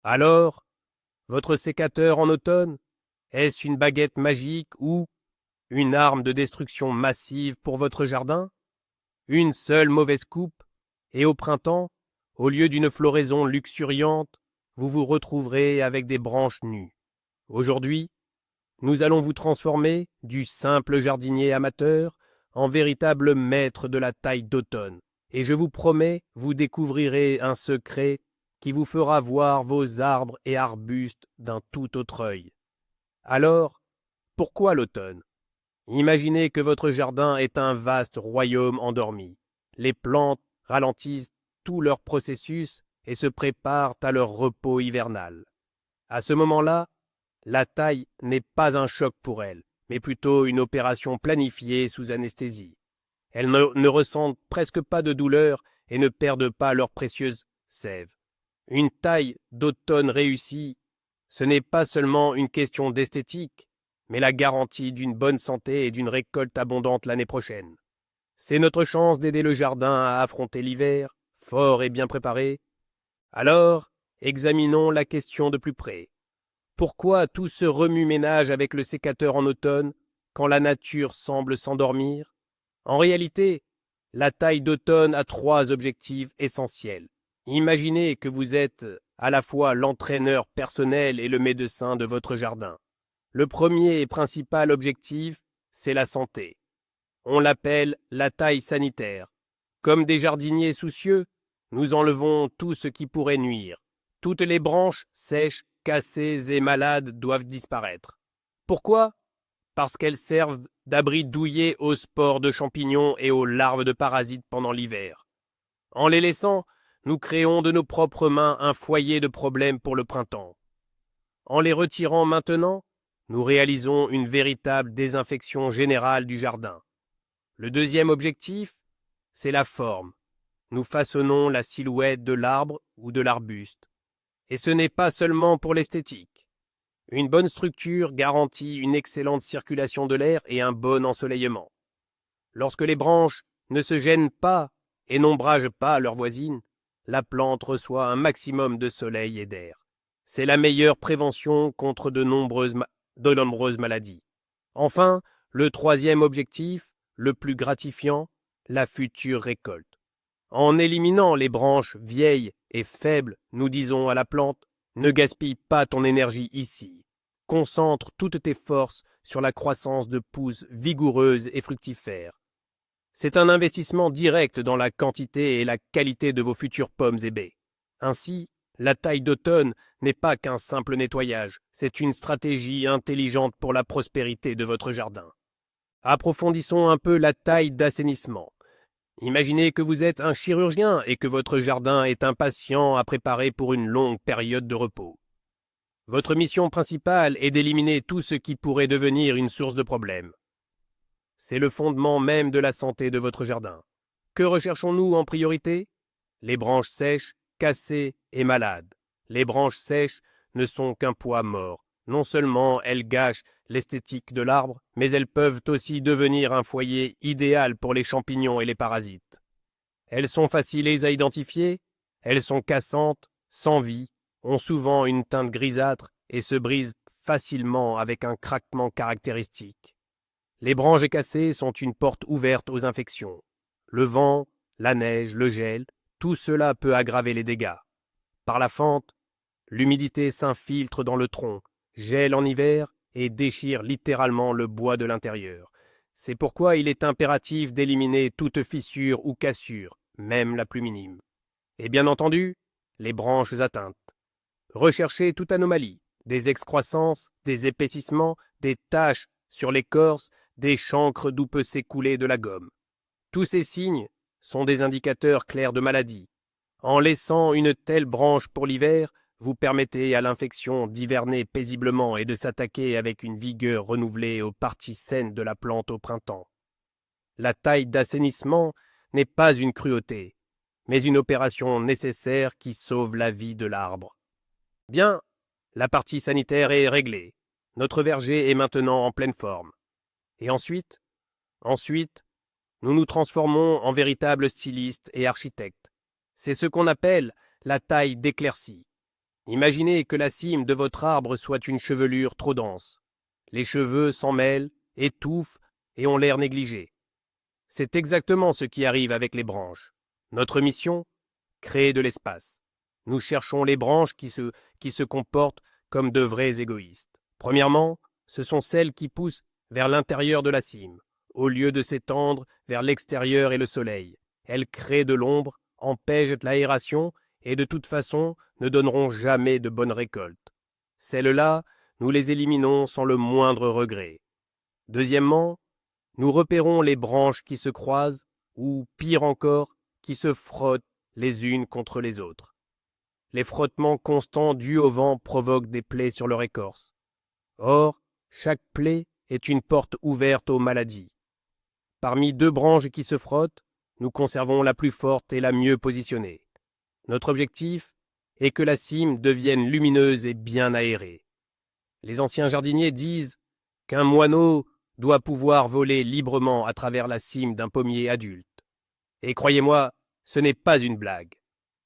Alors, votre sécateur en automne, est-ce une baguette magique ou une arme de destruction massive pour votre jardin? Une seule mauvaise coupe, et au printemps, au lieu d'une floraison luxuriante, vous vous retrouverez avec des branches nues. Aujourd'hui, nous allons vous transformer du simple jardinier amateur en véritable maître de la taille d'automne, et je vous promets, vous découvrirez un secret qui vous fera voir vos arbres et arbustes d'un tout autre œil. Alors, pourquoi l'automne? Imaginez que votre jardin est un vaste royaume endormi. Les plantes ralentissent tout leur processus et se préparent à leur repos hivernal. À ce moment-là, la taille n'est pas un choc pour elles, mais plutôt une opération planifiée sous anesthésie. Elles ne ressentent presque pas de douleur et ne perdent pas leur précieuse sève. Une taille d'automne réussie, ce n'est pas seulement une question d'esthétique, mais la garantie d'une bonne santé et d'une récolte abondante l'année prochaine. C'est notre chance d'aider le jardin à affronter l'hiver, fort et bien préparé. Alors, examinons la question de plus près. Pourquoi tout ce remue-ménage avec le sécateur en automne, quand la nature semble s'endormir? En réalité, la taille d'automne a trois objectifs essentiels. Imaginez que vous êtes à la fois l'entraîneur personnel et le médecin de votre jardin. Le premier et principal objectif, c'est la santé. On l'appelle la taille sanitaire. Comme des jardiniers soucieux, nous enlevons tout ce qui pourrait nuire. Toutes les branches sèches, cassées et malades doivent disparaître. Pourquoi? Parce qu'elles servent d'abri douillet aux spores de champignons et aux larves de parasites pendant l'hiver. En les laissant, nous créons de nos propres mains un foyer de problèmes pour le printemps. En les retirant maintenant, nous réalisons une véritable désinfection générale du jardin. Le deuxième objectif, c'est la forme. Nous façonnons la silhouette de l'arbre ou de l'arbuste. Et ce n'est pas seulement pour l'esthétique. Une bonne structure garantit une excellente circulation de l'air et un bon ensoleillement. Lorsque les branches ne se gênent pas et n'ombragent pas leurs voisines, la plante reçoit un maximum de soleil et d'air. C'est la meilleure prévention contre de nombreuses maladies. Enfin, le troisième objectif, le plus gratifiant, la future récolte. En éliminant les branches vieilles et faibles, nous disons à la plante, ne gaspille pas ton énergie ici. Concentre toutes tes forces sur la croissance de pousses vigoureuses et fructifères. C'est un investissement direct dans la quantité et la qualité de vos futures pommes et baies. Ainsi, la taille d'automne n'est pas qu'un simple nettoyage, c'est une stratégie intelligente pour la prospérité de votre jardin. Approfondissons un peu la taille d'assainissement. Imaginez que vous êtes un chirurgien et que votre jardin est un patient à préparer pour une longue période de repos. Votre mission principale est d'éliminer tout ce qui pourrait devenir une source de problème. C'est le fondement même de la santé de votre jardin. Que recherchons-nous en priorité? Les branches sèches, cassées et malades. Les branches sèches ne sont qu'un poids mort. Non seulement elles gâchent l'esthétique de l'arbre, mais elles peuvent aussi devenir un foyer idéal pour les champignons et les parasites. Elles sont faciles à identifier, elles sont cassantes, sans vie, ont souvent une teinte grisâtre et se brisent facilement avec un craquement caractéristique. Les branches cassées sont une porte ouverte aux infections. Le vent, la neige, le gel, tout cela peut aggraver les dégâts. Par la fente, l'humidité s'infiltre dans le tronc, gèle en hiver et déchire littéralement le bois de l'intérieur. C'est pourquoi il est impératif d'éliminer toute fissure ou cassure, même la plus minime. Et bien entendu, les branches atteintes. Recherchez toute anomalie, des excroissances, des épaississements, des taches sur l'écorce, des chancres d'où peut s'écouler de la gomme. Tous ces signes sont des indicateurs clairs de maladie. En laissant une telle branche pour l'hiver, vous permettez à l'infection d'hiverner paisiblement et de s'attaquer avec une vigueur renouvelée aux parties saines de la plante au printemps. La taille d'assainissement n'est pas une cruauté, mais une opération nécessaire qui sauve la vie de l'arbre. Bien, la partie sanitaire est réglée. Notre verger est maintenant en pleine forme. Et ensuite, nous nous transformons en véritables stylistes et architectes. C'est ce qu'on appelle la taille d'éclaircie. Imaginez que la cime de votre arbre soit une chevelure trop dense. Les cheveux s'en mêlent, étouffent et ont l'air négligés. C'est exactement ce qui arrive avec les branches. Notre mission? Créer de l'espace. Nous cherchons les branches qui se comportent comme de vrais égoïstes. Premièrement, ce sont celles qui poussent vers l'intérieur de la cime, au lieu de s'étendre vers l'extérieur et le soleil. Elles créent de l'ombre, empêchent l'aération et de toute façon ne donneront jamais de bonnes récoltes. Celles-là, nous les éliminons sans le moindre regret. Deuxièmement, nous repérons les branches qui se croisent, ou pire encore, qui se frottent les unes contre les autres. Les frottements constants dus au vent provoquent des plaies sur leur écorce. Or, chaque plaie est une porte ouverte aux maladies. Parmi deux branches qui se frottent, nous conservons la plus forte et la mieux positionnée. Notre objectif est que la cime devienne lumineuse et bien aérée. Les anciens jardiniers disent qu'un moineau doit pouvoir voler librement à travers la cime d'un pommier adulte. Et croyez-moi, ce n'est pas une blague.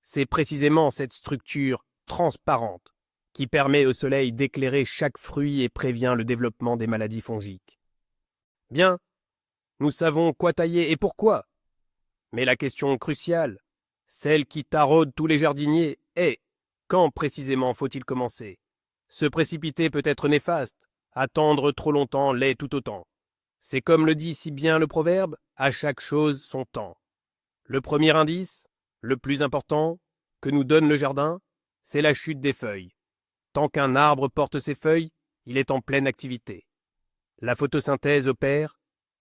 C'est précisément cette structure transparente qui permet au soleil d'éclairer chaque fruit et prévient le développement des maladies fongiques. Bien, nous savons quoi tailler et pourquoi. Mais la question cruciale, celle qui taraude tous les jardiniers, est quand précisément faut-il commencer? Se précipiter peut être néfaste, attendre trop longtemps l'est tout autant. C'est comme le dit si bien le proverbe, à chaque chose son temps. Le premier indice, le plus important, que nous donne le jardin, c'est la chute des feuilles. Tant qu'un arbre porte ses feuilles, il est en pleine activité. La photosynthèse opère,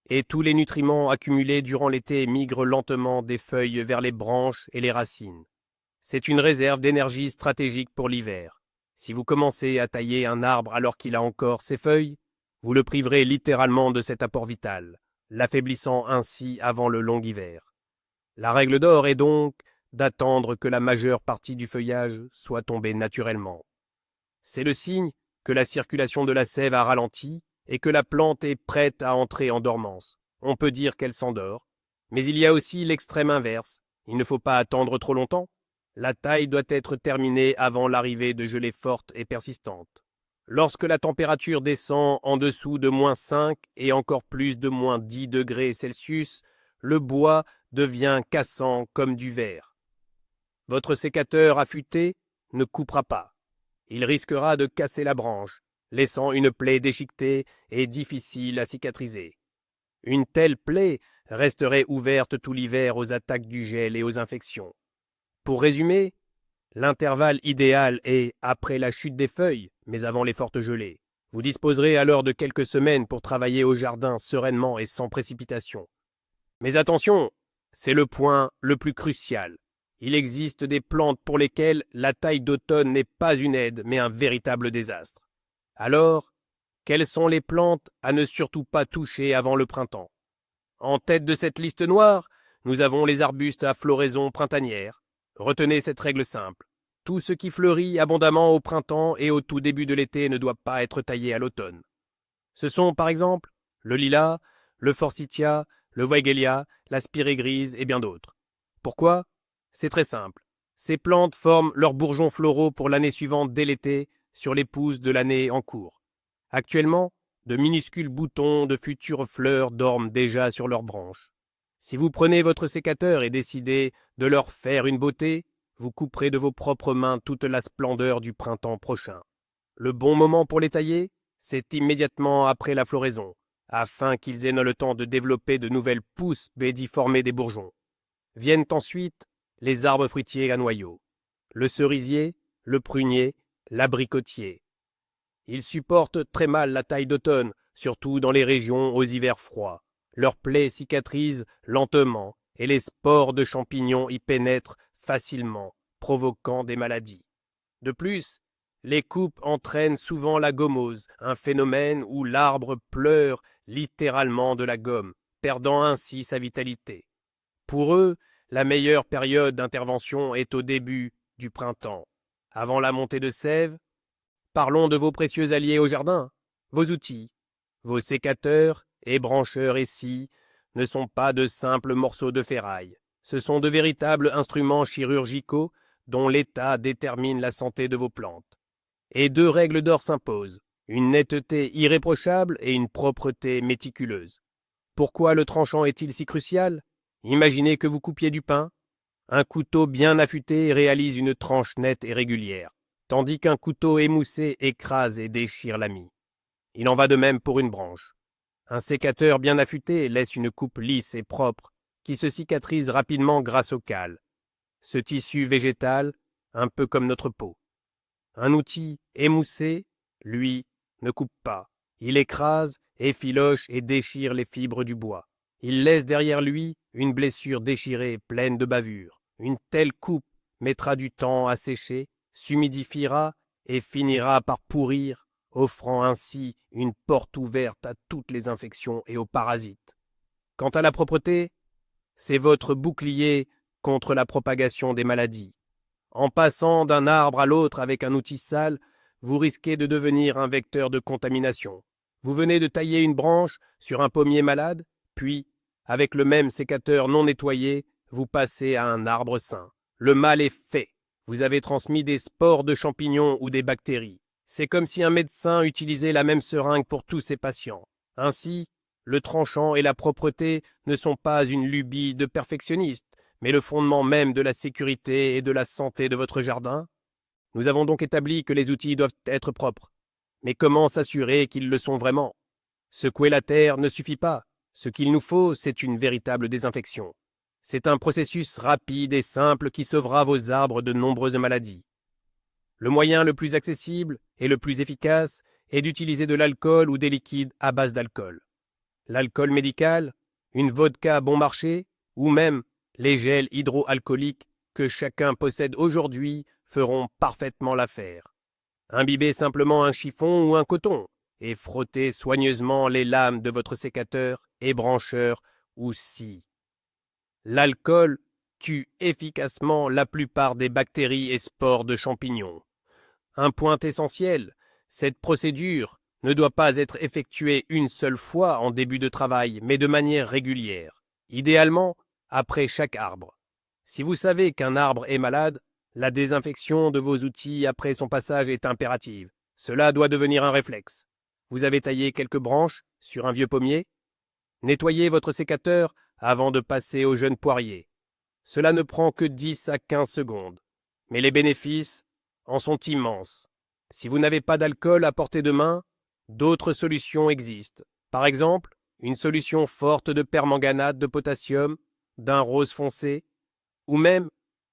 et tous les nutriments accumulés durant l'été migrent lentement des feuilles vers les branches et les racines. C'est une réserve d'énergie stratégique pour l'hiver. Si vous commencez à tailler un arbre alors qu'il a encore ses feuilles, vous le priverez littéralement de cet apport vital, l'affaiblissant ainsi avant le long hiver. La règle d'or est donc d'attendre que la majeure partie du feuillage soit tombée naturellement. C'est le signe que la circulation de la sève a ralenti et que la plante est prête à entrer en dormance. On peut dire qu'elle s'endort, mais il y a aussi l'extrême inverse. Il ne faut pas attendre trop longtemps. La taille doit être terminée avant l'arrivée de gelées fortes et persistantes. Lorsque la température descend en dessous de -5 et encore plus de -10 degrés Celsius, le bois devient cassant comme du verre. Votre sécateur affûté ne coupera pas. Il risquera de casser la branche, laissant une plaie déchiquetée et difficile à cicatriser. Une telle plaie resterait ouverte tout l'hiver aux attaques du gel et aux infections. Pour résumer, l'intervalle idéal est après la chute des feuilles, mais avant les fortes gelées. Vous disposerez alors de quelques semaines pour travailler au jardin sereinement et sans précipitation. Mais attention, c'est le point le plus crucial. Il existe des plantes pour lesquelles la taille d'automne n'est pas une aide, mais un véritable désastre. Alors, quelles sont les plantes à ne surtout pas toucher avant le printemps? En tête de cette liste noire, nous avons les arbustes à floraison printanière. Retenez cette règle simple. Tout ce qui fleurit abondamment au printemps et au tout début de l'été ne doit pas être taillé à l'automne. Ce sont par exemple le lilas, le forsythia, le weigela, la spirée grise et bien d'autres. Pourquoi? C'est très simple. Ces plantes forment leurs bourgeons floraux pour l'année suivante dès l'été sur les pousses de l'année en cours. Actuellement, de minuscules boutons de futures fleurs dorment déjà sur leurs branches. Si vous prenez votre sécateur et décidez de leur faire une beauté, vous couperez de vos propres mains toute la splendeur du printemps prochain. Le bon moment pour les tailler, c'est immédiatement après la floraison, afin qu'ils aient le temps de développer de nouvelles pousses et d'y former des bourgeons. Viennent ensuite les arbres fruitiers à noyaux, le cerisier, le prunier, l'abricotier. Ils supportent très mal la taille d'automne, surtout dans les régions aux hivers froids. Leurs plaies cicatrisent lentement et les spores de champignons y pénètrent facilement, provoquant des maladies. De plus, les coupes entraînent souvent la gommose, un phénomène où l'arbre pleure littéralement de la gomme, perdant ainsi sa vitalité. Pour eux, la meilleure période d'intervention est au début du printemps. Avant la montée de sève, parlons de vos précieux alliés au jardin. Vos outils, vos sécateurs, ébrancheurs et scies ne sont pas de simples morceaux de ferraille. Ce sont de véritables instruments chirurgicaux dont l'état détermine la santé de vos plantes. Et 2 règles d'or s'imposent, une netteté irréprochable et une propreté méticuleuse. Pourquoi le tranchant est-il si crucial? Imaginez que vous coupiez du pain. Un couteau bien affûté réalise une tranche nette et régulière, tandis qu'un couteau émoussé écrase et déchire la mie. Il en va de même pour une branche. Un sécateur bien affûté laisse une coupe lisse et propre, qui se cicatrise rapidement grâce au cale. Ce tissu végétal, un peu comme notre peau. Un outil émoussé, lui, ne coupe pas. Il écrase, effiloche et déchire les fibres du bois. Il laisse derrière lui une blessure déchirée pleine de bavures. Une telle coupe mettra du temps à sécher, s'humidifiera et finira par pourrir, offrant ainsi une porte ouverte à toutes les infections et aux parasites. Quant à la propreté, c'est votre bouclier contre la propagation des maladies. En passant d'un arbre à l'autre avec un outil sale, vous risquez de devenir un vecteur de contamination. Vous venez de tailler une branche sur un pommier malade, puis, avec le même sécateur non nettoyé, vous passez à un arbre sain. Le mal est fait. Vous avez transmis des spores de champignons ou des bactéries. C'est comme si un médecin utilisait la même seringue pour tous ses patients. Ainsi, le tranchant et la propreté ne sont pas une lubie de perfectionniste, mais le fondement même de la sécurité et de la santé de votre jardin. Nous avons donc établi que les outils doivent être propres. Mais comment s'assurer qu'ils le sont vraiment? Secouer la terre ne suffit pas. Ce qu'il nous faut, c'est une véritable désinfection. C'est un processus rapide et simple qui sauvera vos arbres de nombreuses maladies. Le moyen le plus accessible et le plus efficace est d'utiliser de l'alcool ou des liquides à base d'alcool. L'alcool médical, une vodka bon marché, ou même les gels hydroalcooliques que chacun possède aujourd'hui feront parfaitement l'affaire. Imbibez simplement un chiffon ou un coton et frottez soigneusement les lames de votre sécateur, ébrancheur ou scie. L'alcool tue efficacement la plupart des bactéries et spores de champignons. Un point essentiel, cette procédure ne doit pas être effectuée une seule fois en début de travail, mais de manière régulière, idéalement après chaque arbre. Si vous savez qu'un arbre est malade, la désinfection de vos outils après son passage est impérative. Cela doit devenir un réflexe. Vous avez taillé quelques branches sur un vieux pommier? Nettoyez votre sécateur avant de passer au jeune poirier. Cela ne prend que 10 à 15 secondes. Mais les bénéfices en sont immenses. Si vous n'avez pas d'alcool à portée de main, d'autres solutions existent. Par exemple, une solution forte de permanganate de potassium, d'un rose foncé, ou même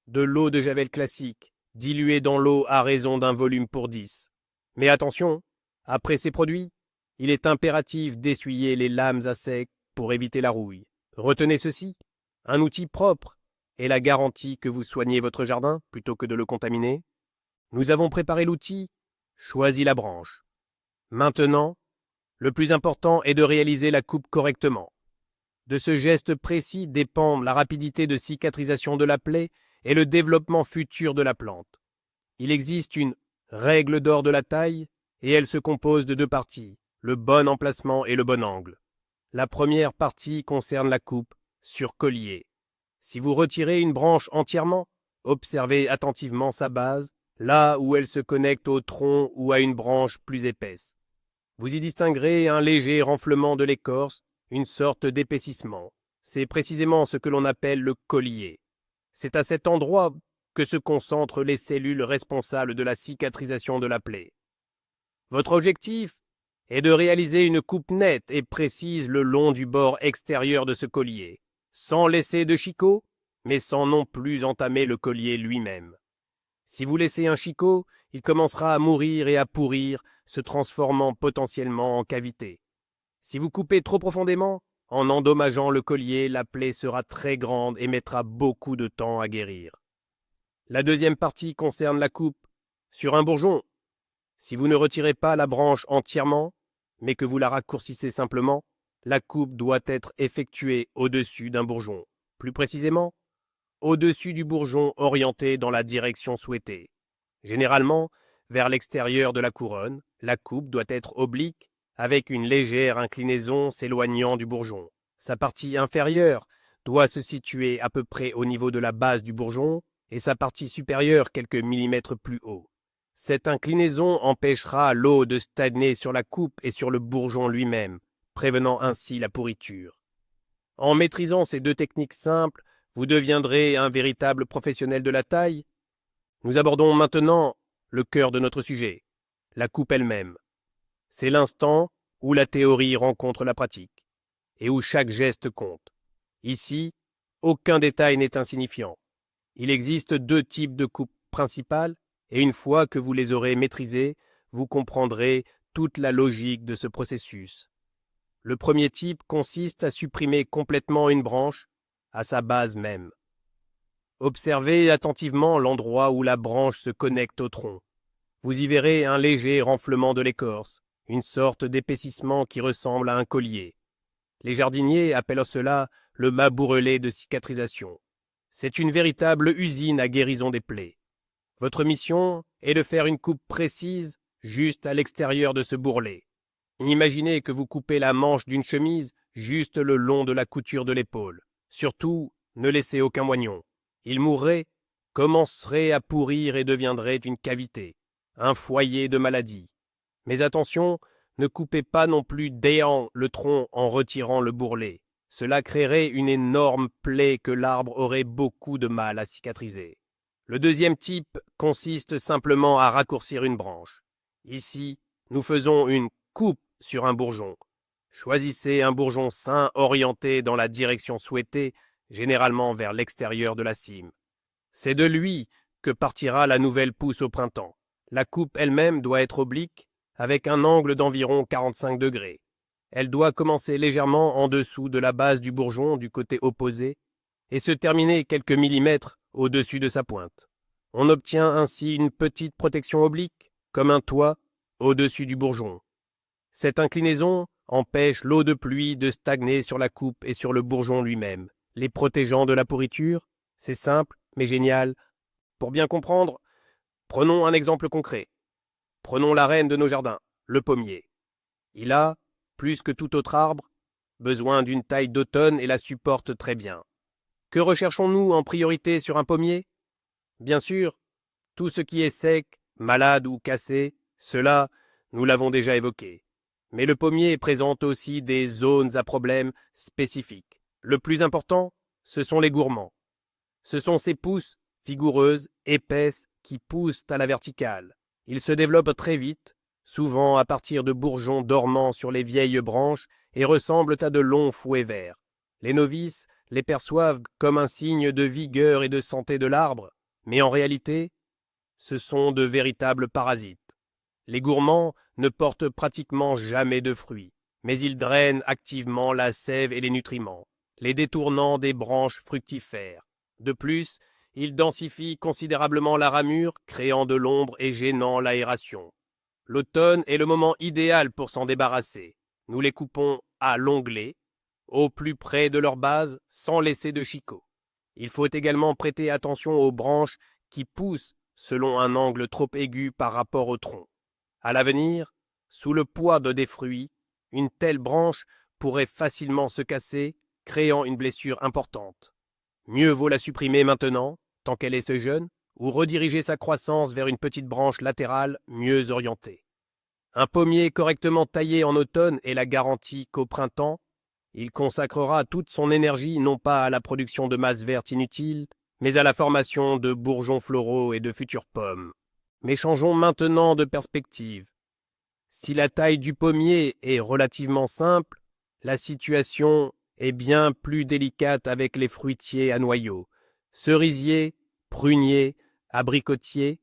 de l'eau de javel classique, diluée dans l'eau à raison d'un volume pour 10. Mais attention, après ces produits, il est impératif d'essuyer les lames à sec pour éviter la rouille. Retenez ceci, un outil propre est la garantie que vous soignez votre jardin plutôt que de le contaminer. Nous avons préparé l'outil, choisi la branche. Maintenant, le plus important est de réaliser la coupe correctement. De ce geste précis dépend la rapidité de cicatrisation de la plaie et le développement futur de la plante. Il existe une règle d'or de la taille et elle se compose de 2 parties, le bon emplacement et le bon angle. La première partie concerne la coupe sur collier. Si vous retirez une branche entièrement, observez attentivement sa base, là où elle se connecte au tronc ou à une branche plus épaisse. Vous y distinguerez un léger renflement de l'écorce, une sorte d'épaississement. C'est précisément ce que l'on appelle le collier. C'est à cet endroit que se concentrent les cellules responsables de la cicatrisation de la plaie. Votre objectif est de réaliser une coupe nette et précise le long du bord extérieur de ce collier, sans laisser de chicot, mais sans non plus entamer le collier lui-même. Si vous laissez un chicot, il commencera à mourir et à pourrir, se transformant potentiellement en cavité. Si vous coupez trop profondément, en endommageant le collier, la plaie sera très grande et mettra beaucoup de temps à guérir. La deuxième partie concerne la coupe sur un bourgeon. Si vous ne retirez pas la branche entièrement, mais que vous la raccourcissez simplement, la coupe doit être effectuée au-dessus d'un bourgeon. Plus précisément, au-dessus du bourgeon orienté dans la direction souhaitée. Généralement, vers l'extérieur de la couronne, la coupe doit être oblique, avec une légère inclinaison s'éloignant du bourgeon. Sa partie inférieure doit se situer à peu près au niveau de la base du bourgeon, et sa partie supérieure quelques millimètres plus haut. Cette inclinaison empêchera l'eau de stagner sur la coupe et sur le bourgeon lui-même, prévenant ainsi la pourriture. En maîtrisant ces deux techniques simples, vous deviendrez un véritable professionnel de la taille. Nous abordons maintenant le cœur de notre sujet, la coupe elle-même. C'est l'instant où la théorie rencontre la pratique, et où chaque geste compte. Ici, aucun détail n'est insignifiant. Il existe deux types de coupes principales, et une fois que vous les aurez maîtrisées, vous comprendrez toute la logique de ce processus. Le premier type consiste à supprimer complètement une branche, à sa base même. Observez attentivement l'endroit où la branche se connecte au tronc. Vous y verrez un léger renflement de l'écorce, une sorte d'épaississement qui ressemble à un collier. Les jardiniers appellent cela le mât bourrelé de cicatrisation. C'est une véritable usine à guérison des plaies. Votre mission est de faire une coupe précise juste à l'extérieur de ce bourrelet. Imaginez que vous coupez la manche d'une chemise juste le long de la couture de l'épaule. Surtout, ne laissez aucun moignon. Il mourrait, commencerait à pourrir et deviendrait une cavité, un foyer de maladie. Mais attention, ne coupez pas non plus déant le tronc en retirant le bourrelet. Cela créerait une énorme plaie que l'arbre aurait beaucoup de mal à cicatriser. Le deuxième type consiste simplement à raccourcir une branche. Ici, nous faisons une coupe sur un bourgeon. Choisissez un bourgeon sain orienté dans la direction souhaitée, généralement vers l'extérieur de la cime. C'est de lui que partira la nouvelle pousse au printemps. La coupe elle-même doit être oblique, avec un angle d'environ 45 degrés. Elle doit commencer légèrement en dessous de la base du bourgeon du côté opposé et se terminer quelques millimètres au-dessus de sa pointe. On obtient ainsi une petite protection oblique, comme un toit, au-dessus du bourgeon. Cette inclinaison empêche l'eau de pluie de stagner sur la coupe et sur le bourgeon lui-même, les protégeant de la pourriture. C'est simple, mais génial. Pour bien comprendre, prenons un exemple concret. Prenons la reine de nos jardins, le pommier. Il a, plus que tout autre arbre, besoin d'une taille d'automne et la supporte très bien. Que recherchons-nous en priorité sur un pommier? Bien sûr, tout ce qui est sec, malade ou cassé, cela, nous l'avons déjà évoqué. Mais le pommier présente aussi des zones à problème spécifiques. Le plus important, ce sont les gourmands. Ce sont ces pousses vigoureuses, épaisses, qui poussent à la verticale. Ils se développent très vite, souvent à partir de bourgeons dormants sur les vieilles branches et ressemblent à de longs fouets verts. Les novices les perçoivent comme un signe de vigueur et de santé de l'arbre, mais en réalité, ce sont de véritables parasites. Les gourmands ne portent pratiquement jamais de fruits, mais ils drainent activement la sève et les nutriments, les détournant des branches fructifères. De plus, ils densifient considérablement la ramure, créant de l'ombre et gênant l'aération. L'automne est le moment idéal pour s'en débarrasser. Nous les coupons à l'onglet, au plus près de leur base, sans laisser de chicots. Il faut également prêter attention aux branches qui poussent selon un angle trop aigu par rapport au tronc. À l'avenir, sous le poids de des fruits, une telle branche pourrait facilement se casser, créant une blessure importante. Mieux vaut la supprimer maintenant, tant qu'elle est jeune, ou rediriger sa croissance vers une petite branche latérale mieux orientée. Un pommier correctement taillé en automne est la garantie qu'au printemps, il consacrera toute son énergie non pas à la production de masse verte inutile, mais à la formation de bourgeons floraux et de futures pommes. Mais changeons maintenant de perspective. Si la taille du pommier est relativement simple, la situation est bien plus délicate avec les fruitiers à noyaux, cerisiers, pruniers, abricotiers.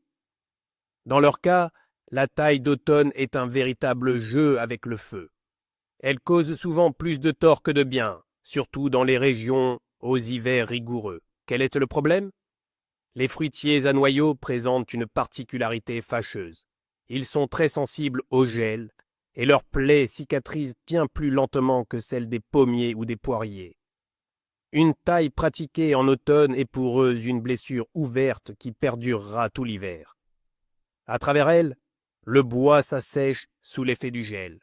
Dans leur cas, la taille d'automne est un véritable jeu avec le feu. Elle cause souvent plus de tort que de bien, surtout dans les régions aux hivers rigoureux. Quel est le problème? Les fruitiers à noyaux présentent une particularité fâcheuse. Ils sont très sensibles au gel et leurs plaies cicatrisent bien plus lentement que celles des pommiers ou des poiriers. Une taille pratiquée en automne est pour eux une blessure ouverte qui perdurera tout l'hiver. À travers elle, le bois s'assèche sous l'effet du gel.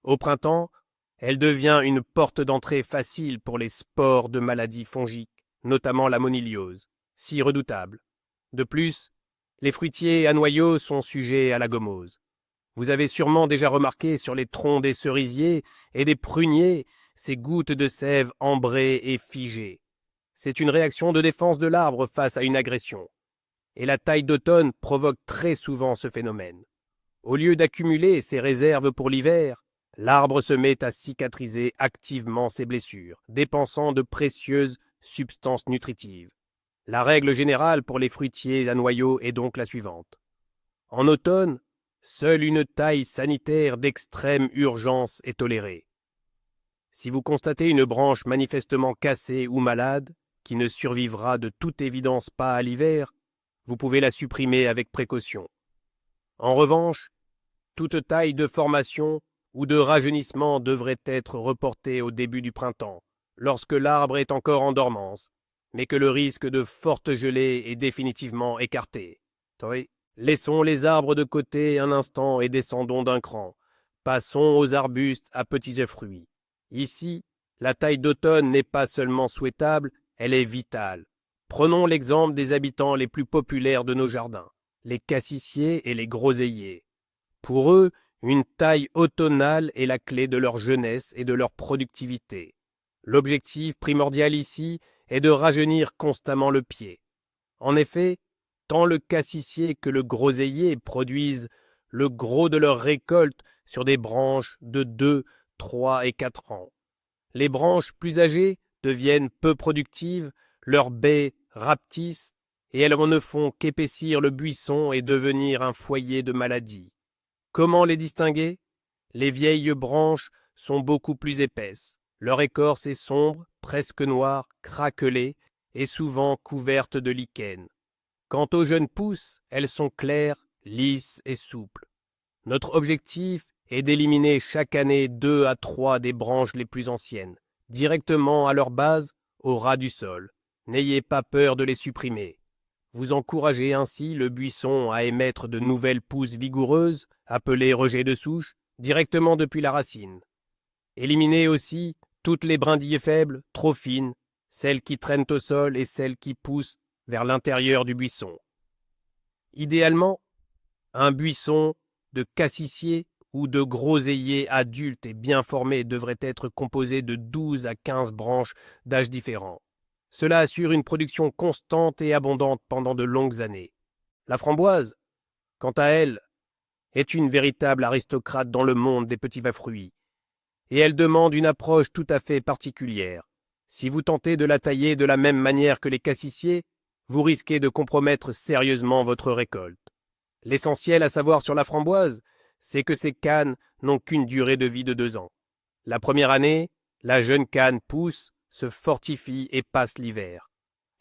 Au printemps, elle devient une porte d'entrée facile pour les spores de maladies fongiques, notamment la moniliose, si redoutable. De plus, les fruitiers à noyaux sont sujets à la gomose. Vous avez sûrement déjà remarqué sur les troncs des cerisiers et des pruniers ces gouttes de sève ambrées et figées. C'est une réaction de défense de l'arbre face à une agression. Et la taille d'automne provoque très souvent ce phénomène. Au lieu d'accumuler ses réserves pour l'hiver, l'arbre se met à cicatriser activement ses blessures, dépensant de précieuses substances nutritives. La règle générale pour les fruitiers à noyaux est donc la suivante. En automne, seule une taille sanitaire d'extrême urgence est tolérée. Si vous constatez une branche manifestement cassée ou malade, qui ne survivra de toute évidence pas à l'hiver, vous pouvez la supprimer avec précaution. En revanche, toute taille de formation ou de rajeunissement devrait être reportée au début du printemps, lorsque l'arbre est encore en dormance, mais que le risque de forte gelée est définitivement écarté. Laissons les arbres de côté un instant et descendons d'un cran. Passons aux arbustes à petits fruits. Ici, la taille d'automne n'est pas seulement souhaitable, elle est vitale. Prenons l'exemple des habitants les plus populaires de nos jardins, les cassissiers et les groseilliers. Pour eux, une taille automnale est la clé de leur jeunesse et de leur productivité. L'objectif primordial ici est de rajeunir constamment le pied. En effet, tant le cassissier que le groseillier produisent le gros de leur récolte sur des branches de 2, 3 et 4 ans. Les branches plus âgées deviennent peu productives, leurs baies rapetissent et elles ne font qu'épaissir le buisson et devenir un foyer de maladies. Comment les distinguer? Les vieilles branches sont beaucoup plus épaisses. Leur écorce est sombre, presque noire, craquelée et souvent couverte de lichen. Quant aux jeunes pousses, elles sont claires, lisses et souples. Notre objectif est d'éliminer chaque année 2 à 3 des branches les plus anciennes, directement à leur base, au ras du sol. N'ayez pas peur de les supprimer. Vous encouragez ainsi le buisson à émettre de nouvelles pousses vigoureuses, appelées rejets de souche, directement depuis la racine. Éliminez aussi toutes les brindilles faibles, trop fines, celles qui traînent au sol et celles qui poussent vers l'intérieur du buisson. Idéalement, un buisson de cassissier ou de groseillier adulte et bien formé devrait être composé de 12 à 15 branches d'âge différents. Cela assure une production constante et abondante pendant de longues années. La framboise, quant à elle, est une véritable aristocrate dans le monde des petits fruits, et elle demande une approche tout à fait particulière. Si vous tentez de la tailler de la même manière que les cassissiers, vous risquez de compromettre sérieusement votre récolte. L'essentiel à savoir sur la framboise, c'est que ces cannes n'ont qu'une durée de vie de 2 ans. La première année, la jeune canne pousse, se fortifie et passe l'hiver.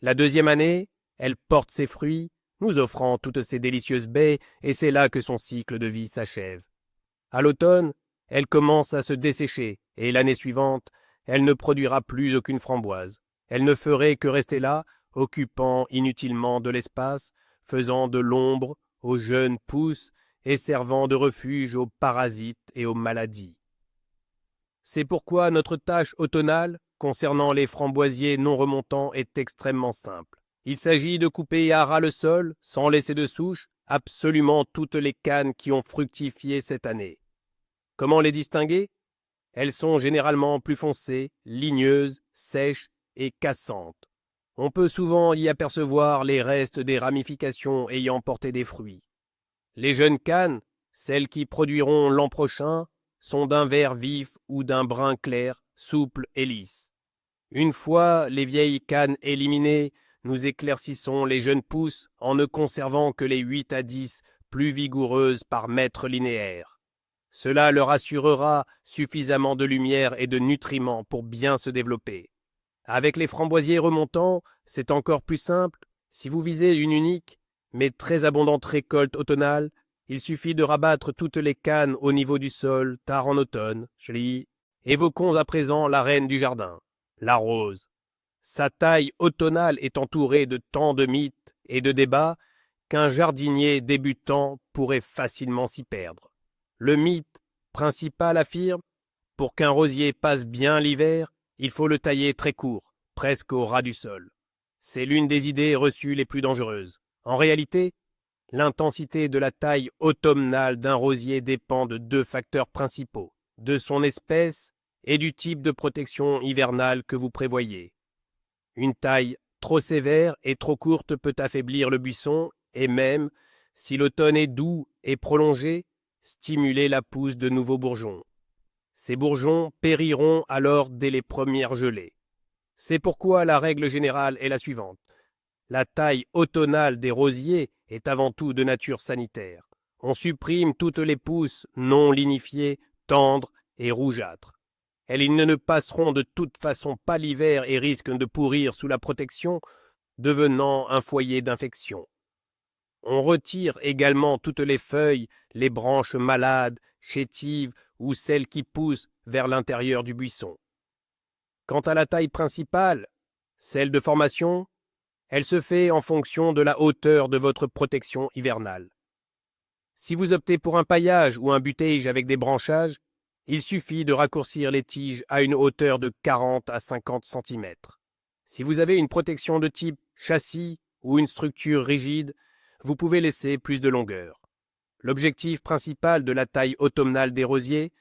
La deuxième année, elle porte ses fruits, nous offrant toutes ces délicieuses baies, et c'est là que son cycle de vie s'achève. À l'automne, elle commence à se dessécher, et l'année suivante, elle ne produira plus aucune framboise. Elle ne ferait que rester là, occupant inutilement de l'espace, faisant de l'ombre aux jeunes pousses et servant de refuge aux parasites et aux maladies. C'est pourquoi notre tâche automnale, concernant les framboisiers non remontants, est extrêmement simple. Il s'agit de couper à ras le sol, sans laisser de souche, absolument toutes les cannes qui ont fructifié cette année. Comment les distinguer? Elles sont généralement plus foncées, ligneuses, sèches et cassantes. On peut souvent y apercevoir les restes des ramifications ayant porté des fruits. Les jeunes cannes, celles qui produiront l'an prochain, sont d'un vert vif ou d'un brun clair, souple et lisse. Une fois les vieilles cannes éliminées, nous éclaircissons les jeunes pousses en ne conservant que les 8 à 10 plus vigoureuses par mètre linéaire. Cela leur assurera suffisamment de lumière et de nutriments pour bien se développer. Avec les framboisiers remontants, c'est encore plus simple. Si vous visez une unique, mais très abondante récolte automnale, il suffit de rabattre toutes les cannes au niveau du sol, tard en automne. Évoquons à présent la reine du jardin, la rose. Sa taille automnale est entourée de tant de mythes et de débats qu'un jardinier débutant pourrait facilement s'y perdre. Le mythe principal affirme, pour qu'un rosier passe bien l'hiver, il faut le tailler très court, presque au ras du sol. C'est l'une des idées reçues les plus dangereuses. En réalité, l'intensité de la taille automnale d'un rosier dépend de deux facteurs principaux, de son espèce et du type de protection hivernale que vous prévoyez. Une taille trop sévère et trop courte peut affaiblir le buisson et même, si l'automne est doux et prolongé, stimuler la pousse de nouveaux bourgeons. Ces bourgeons périront alors dès les premières gelées. C'est pourquoi la règle générale est la suivante. La taille automnale des rosiers est avant tout de nature sanitaire. On supprime toutes les pousses non lignifiées, tendres et rougeâtres. Elles ne passeront de toute façon pas l'hiver et risquent de pourrir sous la protection, devenant un foyer d'infection. On retire également toutes les feuilles, les branches malades, chétives ou celles qui poussent vers l'intérieur du buisson. Quant à la taille principale, celle de formation, elle se fait en fonction de la hauteur de votre protection hivernale. Si vous optez pour un paillage ou un buttage avec des branchages, il suffit de raccourcir les tiges à une hauteur de 40 à 50 cm. Si vous avez une protection de type châssis ou une structure rigide, vous pouvez laisser plus de longueur. L'objectif principal de la taille automnale des rosiers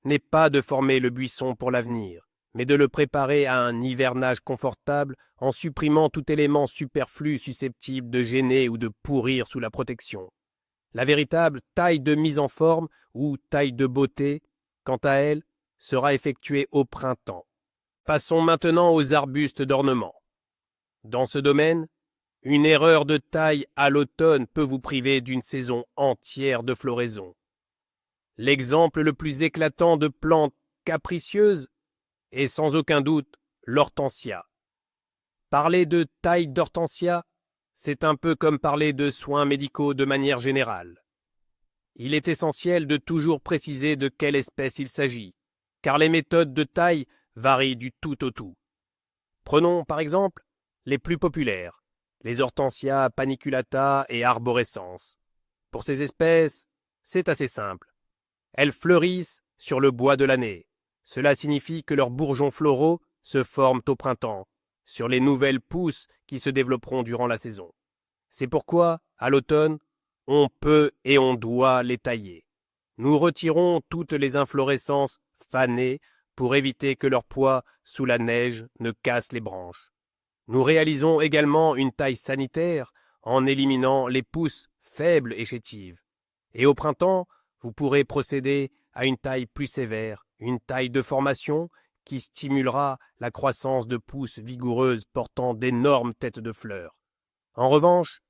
n'est pas de former le buisson pour l'avenir, mais de le préparer à un hivernage confortable en supprimant tout élément superflu susceptible de gêner ou de pourrir sous la protection. La véritable taille de mise en forme ou taille de beauté, quant à elle, sera effectuée au printemps. Passons maintenant aux arbustes d'ornement. Dans ce domaine, une erreur de taille à l'automne peut vous priver d'une saison entière de floraison. L'exemple le plus éclatant de plante capricieuse est sans aucun doute l'hortensia. Parler de taille d'hortensia, c'est un peu comme parler de soins médicaux de manière générale. Il est essentiel de toujours préciser de quelle espèce il s'agit, car les méthodes de taille varient du tout au tout. Prenons par exemple les plus populaires, les hortensias paniculata et arborescens. Pour ces espèces, c'est assez simple. Elles fleurissent sur le bois de l'année. Cela signifie que leurs bourgeons floraux se forment au printemps, sur les nouvelles pousses qui se développeront durant la saison. C'est pourquoi, à l'automne, on peut et on doit les tailler. Nous retirons toutes les inflorescences fanées pour éviter que leur poids sous la neige ne casse les branches. Nous réalisons également une taille sanitaire en éliminant les pousses faibles et chétives. Et au printemps, vous pourrez procéder à une taille plus sévère, une taille de formation qui stimulera la croissance de pousses vigoureuses portant d'énormes têtes de fleurs. En revanche,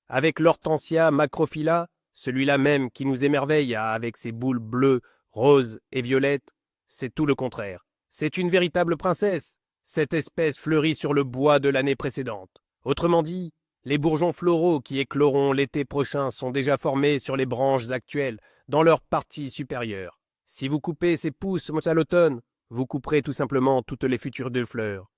avec l'hortensia macrophylla, celui-là même qui nous émerveille avec ses boules bleues, roses et violettes, c'est tout le contraire. C'est une véritable princesse. Cette espèce fleurit sur le bois de l'année précédente. Autrement dit, les bourgeons floraux qui écloront l'été prochain sont déjà formés sur les branches actuelles, dans leur partie supérieure. Si vous coupez ces pousses à l'automne, vous couperez tout simplement toutes les futures deux fleurs.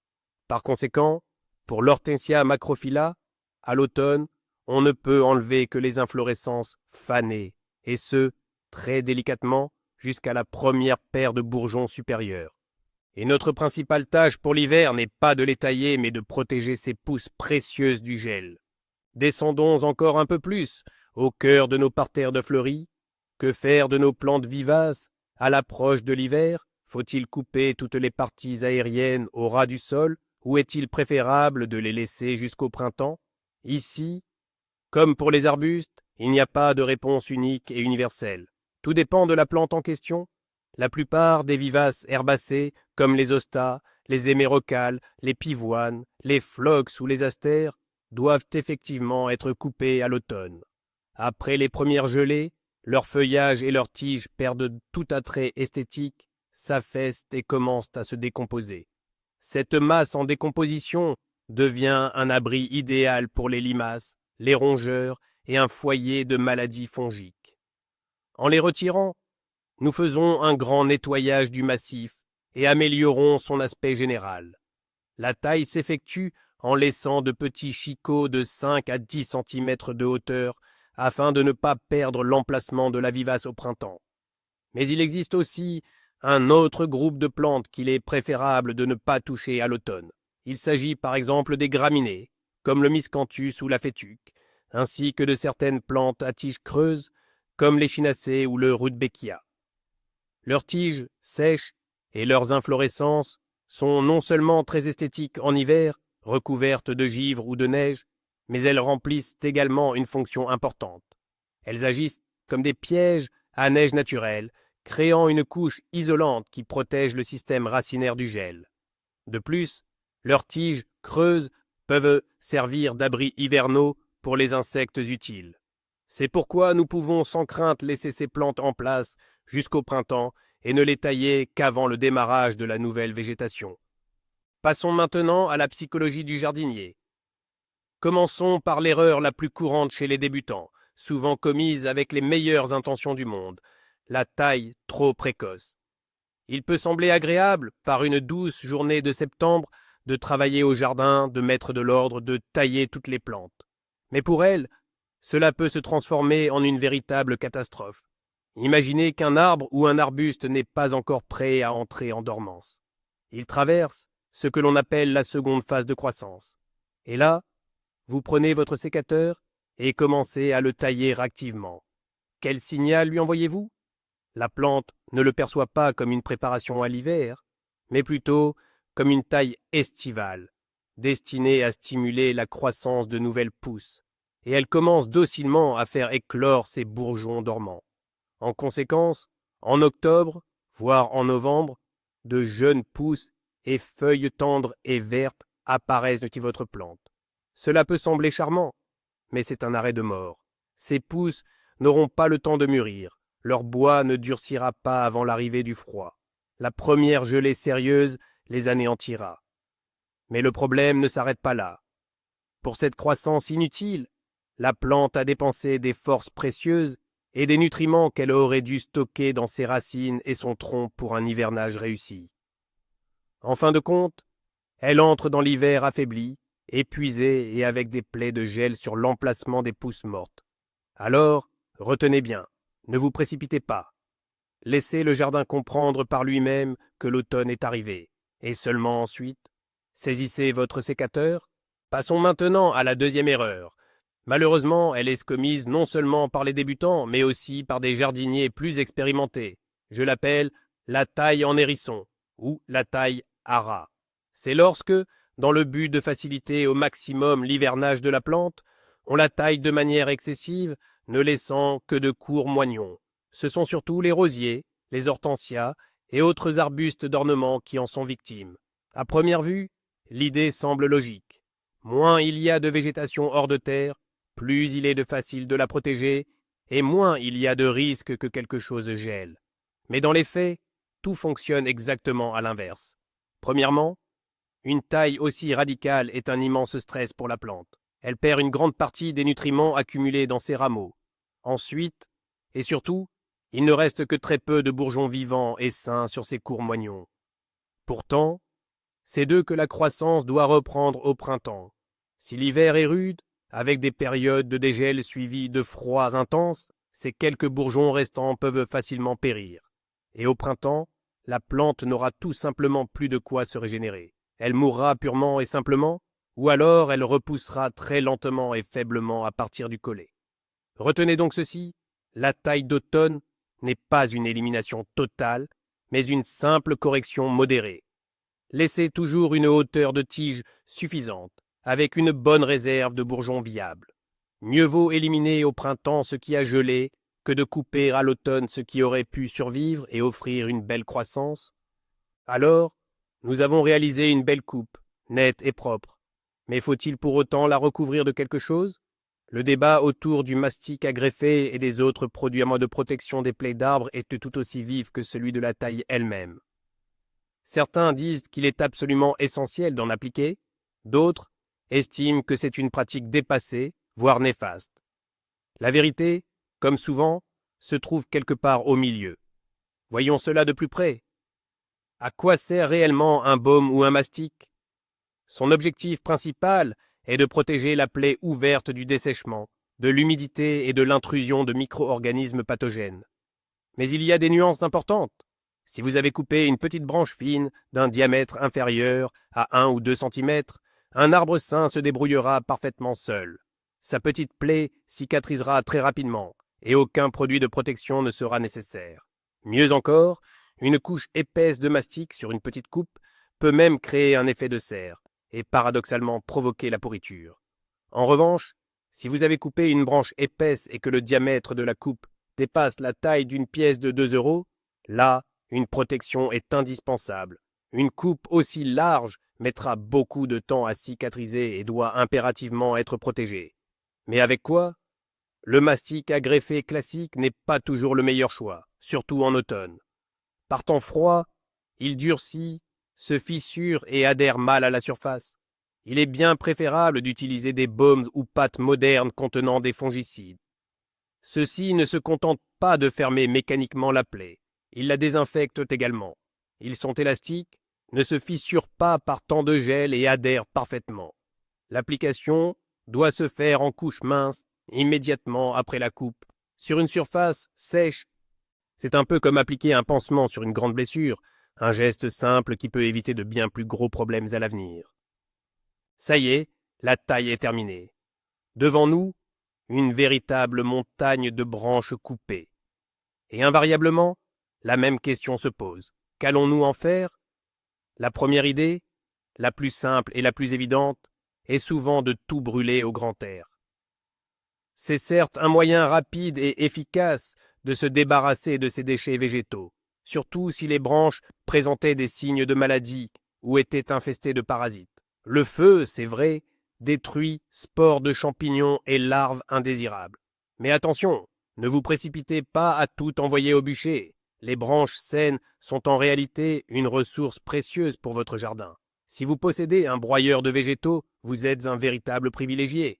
Par conséquent, pour l'hortensia macrophylla, à l'automne, on ne peut enlever que les inflorescences fanées, et ce, très délicatement, jusqu'à la première paire de bourgeons supérieurs. Et notre principale tâche pour l'hiver n'est pas de les tailler, mais de protéger ces pousses précieuses du gel. Descendons encore un peu plus, au cœur de nos parterres de fleuris. Que faire de nos plantes vivaces à l'approche de l'hiver? Faut-il couper toutes les parties aériennes au ras du sol, ou est-il préférable de les laisser jusqu'au printemps? Ici, comme pour les arbustes, il n'y a pas de réponse unique et universelle. Tout dépend de la plante en question. La plupart des vivaces herbacées, comme les hostas, les hémérocales, les pivoines, les phlox ou les astères, doivent effectivement être coupés à l'automne. Après les premières gelées, leur feuillage et leurs tiges perdent tout attrait esthétique, s'affaissent et commencent à se décomposer. Cette masse en décomposition devient un abri idéal pour les limaces, les rongeurs et un foyer de maladies fongiques. En les retirant, nous faisons un grand nettoyage du massif et améliorons son aspect général. La taille s'effectue en laissant de petits chicots de 5 à 10 cm de hauteur afin de ne pas perdre l'emplacement de la vivace au printemps. Mais il existe aussi un autre groupe de plantes qu'il est préférable de ne pas toucher à l'automne. Il s'agit par exemple des graminées, comme le miscanthus ou la fétuque, ainsi que de certaines plantes à tiges creuses, comme l'échinacée ou le rudbeckia. Leurs tiges, sèches, et leurs inflorescences sont non seulement très esthétiques en hiver, recouvertes de givre ou de neige, mais elles remplissent également une fonction importante. Elles agissent comme des pièges à neige naturelle, créant une couche isolante qui protège le système racinaire du gel. De plus, leurs tiges creuses peuvent servir d'abris hivernaux pour les insectes utiles. C'est pourquoi nous pouvons sans crainte laisser ces plantes en place jusqu'au printemps et ne les tailler qu'avant le démarrage de la nouvelle végétation. Passons maintenant à la psychologie du jardinier. Commençons par l'erreur la plus courante chez les débutants, souvent commise avec les meilleures intentions du monde, la taille trop précoce. Il peut sembler agréable, par une douce journée de septembre, de travailler au jardin, de mettre de l'ordre, de tailler toutes les plantes. Mais pour elles, cela peut se transformer en une véritable catastrophe. Imaginez qu'un arbre ou un arbuste n'est pas encore prêt à entrer en dormance. Il traverse ce que l'on appelle la seconde phase de croissance. Et là, vous prenez votre sécateur et commencez à le tailler activement. Quel signal lui envoyez-vous? La plante ne le perçoit pas comme une préparation à l'hiver, mais plutôt comme une taille estivale, destinée à stimuler la croissance de nouvelles pousses, et elle commence docilement à faire éclore ses bourgeons dormants. En conséquence, en octobre, voire en novembre, de jeunes pousses et feuilles tendres et vertes apparaissent sur votre plante. Cela peut sembler charmant, mais c'est un arrêt de mort. Ces pousses n'auront pas le temps de mûrir, leur bois ne durcira pas avant l'arrivée du froid. La première gelée sérieuse les anéantira. Mais le problème ne s'arrête pas là. Pour cette croissance inutile, la plante a dépensé des forces précieuses et des nutriments qu'elle aurait dû stocker dans ses racines et son tronc pour un hivernage réussi. En fin de compte, elle entre dans l'hiver affaiblie, épuisée et avec des plaies de gel sur l'emplacement des pousses mortes. Alors, retenez bien, ne vous précipitez pas. Laissez le jardin comprendre par lui-même que l'automne est arrivé, et seulement ensuite, saisissez votre sécateur. Passons maintenant à la deuxième erreur. Malheureusement, elle est commise non seulement par les débutants, mais aussi par des jardiniers plus expérimentés. Je l'appelle la taille en hérisson, ou la taille à ras. C'est lorsque, dans le but de faciliter au maximum l'hivernage de la plante, on la taille de manière excessive, ne laissant que de courts moignons. Ce sont surtout les rosiers, les hortensias et autres arbustes d'ornement qui en sont victimes. À première vue, l'idée semble logique. Moins il y a de végétation hors de terre, plus il est de facile de la protéger, et moins il y a de risque que quelque chose gèle. Mais dans les faits, tout fonctionne exactement à l'inverse. Premièrement, une taille aussi radicale est un immense stress pour la plante. Elle perd une grande partie des nutriments accumulés dans ses rameaux. Ensuite, et surtout, il ne reste que très peu de bourgeons vivants et sains sur ses courts moignons. Pourtant, c'est d'eux que la croissance doit reprendre au printemps. Si l'hiver est rude, avec des périodes de dégel suivies de froids intenses, ces quelques bourgeons restants peuvent facilement périr. Et au printemps, la plante n'aura tout simplement plus de quoi se régénérer. Elle mourra purement et simplement, ou alors elle repoussera très lentement et faiblement à partir du collet. Retenez donc ceci, la taille d'automne n'est pas une élimination totale, mais une simple correction modérée. Laissez toujours une hauteur de tige suffisante, avec une bonne réserve de bourgeons viables. Mieux vaut éliminer au printemps ce qui a gelé que de couper à l'automne ce qui aurait pu survivre et offrir une belle croissance. Alors, nous avons réalisé une belle coupe, nette et propre. Mais faut-il pour autant la recouvrir de quelque chose? Le débat autour du mastic à greffer et des autres produits de protection des plaies d'arbres est tout aussi vif que celui de la taille elle-même. Certains disent qu'il est absolument essentiel d'en appliquer, d'autres estiment que c'est une pratique dépassée, voire néfaste. La vérité, comme souvent, se trouve quelque part au milieu. Voyons cela de plus près. À quoi sert réellement un baume ou un mastic? Son objectif principal est de protéger la plaie ouverte du dessèchement, de l'humidité et de l'intrusion de micro-organismes pathogènes. Mais il y a des nuances importantes. Si vous avez coupé une petite branche fine d'un diamètre inférieur à 1 ou 2 cm, un arbre sain se débrouillera parfaitement seul. Sa petite plaie cicatrisera très rapidement et aucun produit de protection ne sera nécessaire. Mieux encore, une couche épaisse de mastic sur une petite coupe peut même créer un effet de serre et paradoxalement provoquer la pourriture. En revanche, si vous avez coupé une branche épaisse et que le diamètre de la coupe dépasse la taille d'une pièce de 2 euros, là, une protection est indispensable. Une coupe aussi large mettra beaucoup de temps à cicatriser et doit impérativement être protégée. Mais avec quoi? Le mastic à greffer classique n'est pas toujours le meilleur choix, surtout en automne. Par temps froid, il durcit, se fissure et adhère mal à la surface. Il est bien préférable d'utiliser des baumes ou pâtes modernes contenant des fongicides. Ceux-ci ne se contentent pas de fermer mécaniquement la plaie, ils la désinfectent également. Ils sont élastiques, ne se fissurent pas par temps de gel et adhèrent parfaitement. L'application doit se faire en couche mince, immédiatement après la coupe, sur une surface sèche. C'est un peu comme appliquer un pansement sur une grande blessure, un geste simple qui peut éviter de bien plus gros problèmes à l'avenir. Ça y est, la taille est terminée. Devant nous, une véritable montagne de branches coupées. Et invariablement, la même question se pose. Qu'allons-nous en faire? La première idée, la plus simple et la plus évidente, est souvent de tout brûler au grand air. C'est certes un moyen rapide et efficace de se débarrasser de ces déchets végétaux, surtout si les branches présentaient des signes de maladie ou étaient infestées de parasites. Le feu, c'est vrai, détruit spores de champignons et larves indésirables. Mais attention, ne vous précipitez pas à tout envoyer au bûcher. Les branches saines sont en réalité une ressource précieuse pour votre jardin. Si vous possédez un broyeur de végétaux, vous êtes un véritable privilégié.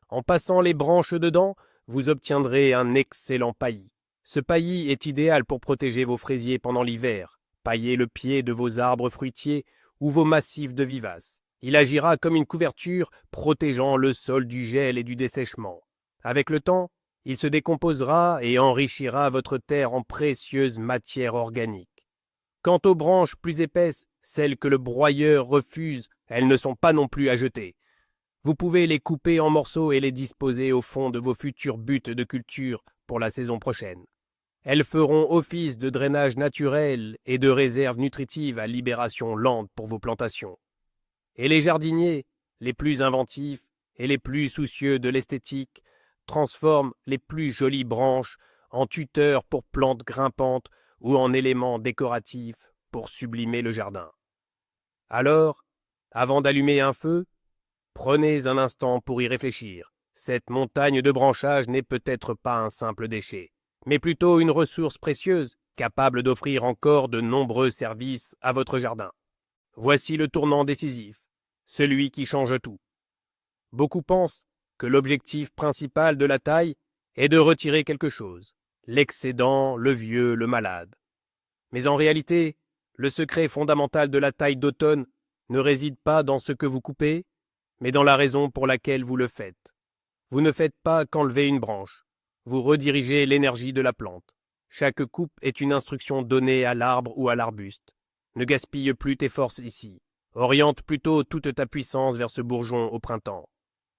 En passant les branches dedans, vous obtiendrez un excellent paillis. Ce paillis est idéal pour protéger vos fraisiers pendant l'hiver, pailler le pied de vos arbres fruitiers ou vos massifs de vivaces. Il agira comme une couverture protégeant le sol du gel et du dessèchement. Avec le temps, il se décomposera et enrichira votre terre en précieuse matière organique. Quant aux branches plus épaisses, celles que le broyeur refuse, elles ne sont pas non plus à jeter. Vous pouvez les couper en morceaux et les disposer au fond de vos futures buttes de culture pour la saison prochaine. Elles feront office de drainage naturel et de réserve nutritive à libération lente pour vos plantations. Et les jardiniers, les plus inventifs et les plus soucieux de l'esthétique, transforment les plus jolies branches en tuteurs pour plantes grimpantes ou en éléments décoratifs pour sublimer le jardin. Alors, avant d'allumer un feu, prenez un instant pour y réfléchir. Cette montagne de branchage n'est peut-être pas un simple déchet, mais plutôt une ressource précieuse, capable d'offrir encore de nombreux services à votre jardin. Voici le tournant décisif, celui qui change tout. Beaucoup pensent que l'objectif principal de la taille est de retirer quelque chose, l'excédent, le vieux, le malade. Mais en réalité, le secret fondamental de la taille d'automne ne réside pas dans ce que vous coupez, mais dans la raison pour laquelle vous le faites. Vous ne faites pas qu'enlever une branche, vous redirigez l'énergie de la plante. Chaque coupe est une instruction donnée à l'arbre ou à l'arbuste. Ne gaspille plus tes forces ici. Oriente plutôt toute ta puissance vers ce bourgeon au printemps.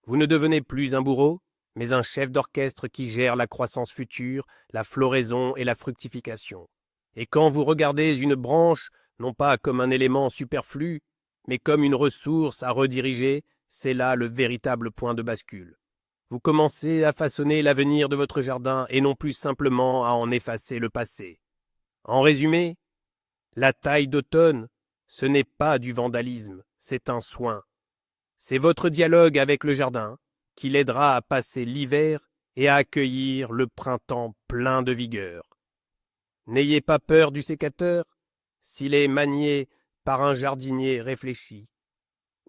Vous ne devenez plus un bourreau, mais un chef d'orchestre qui gère la croissance future, la floraison et la fructification. Et quand vous regardez une branche, non pas comme un élément superflu, mais comme une ressource à rediriger, c'est là le véritable point de bascule. Vous commencez à façonner l'avenir de votre jardin et non plus simplement à en effacer le passé. En résumé, la taille d'automne, ce n'est pas du vandalisme, c'est un soin. C'est votre dialogue avec le jardin qui l'aidera à passer l'hiver et à accueillir le printemps plein de vigueur. N'ayez pas peur du sécateur, s'il est manié par un jardinier réfléchi.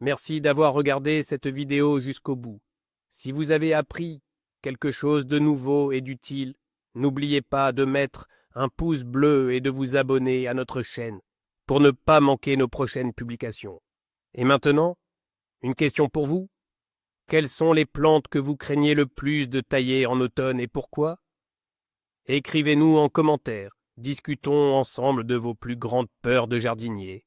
Merci d'avoir regardé cette vidéo jusqu'au bout. Si vous avez appris quelque chose de nouveau et d'utile, n'oubliez pas de mettre un pouce bleu et de vous abonner à notre chaîne pour ne pas manquer nos prochaines publications. Et maintenant, une question pour vous. Quelles sont les plantes que vous craignez le plus de tailler en automne et pourquoi? Écrivez-nous en commentaire. Discutons ensemble de vos plus grandes peurs de jardinier.